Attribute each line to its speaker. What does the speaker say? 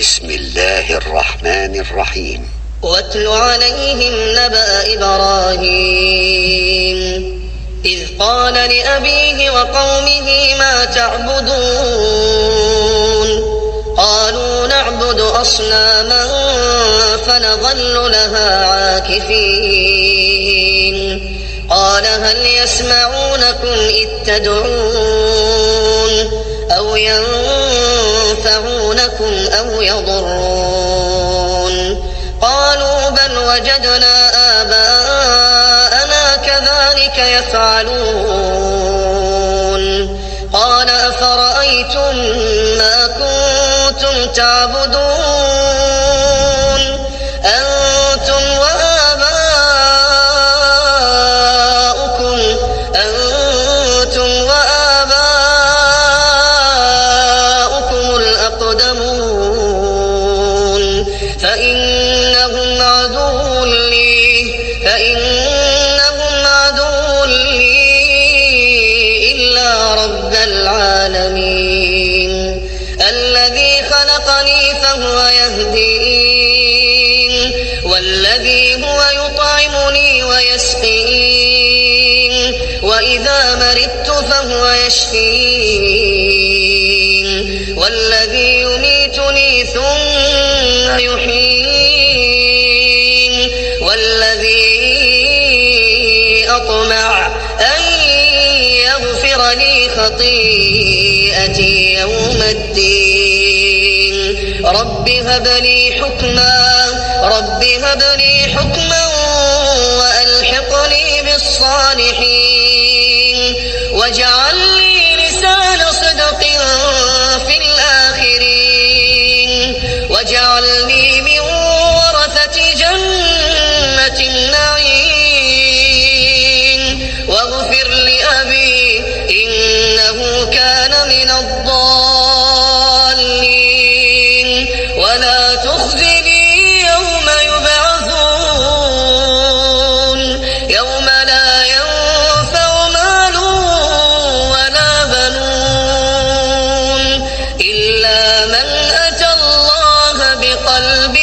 Speaker 1: بسم الله الرحمن الرحيم.
Speaker 2: واتل عليهم نبأ إبراهيم إذ قال لأبيه وقومه ما تعبدون قالوا نعبد أصناما فنظل لها عاكفين قال هل يسمعونكم إذ تدعون أو ينفعونكم أو يضرون قالوا بل وجدنا آباءنا كذلك يفعلون قال أفرأيتم ما كنتم تعبدون أنتم وآباؤكم الأقدمون فإنهم عدو لي إلا رب العالمين الذي خلقني فهو يهدين والذي هو يطعمني ويسقين وإذا مرضت فهو يشفين والذي يميتني ثم يحيين والذي أطمع أن يغفر لي خطيئتي يوم الدين رب هب لي حكما وألحقني بالصالحين واجعل لي لسان صدق في الآخرين واجعلني من ورثة جنة النعيم واغفر لأبي إنه كان من الضالين ولا تخزني يوم يبعثون يوم لا ينفع مال ولا بنون إلا من أتى الله بقلب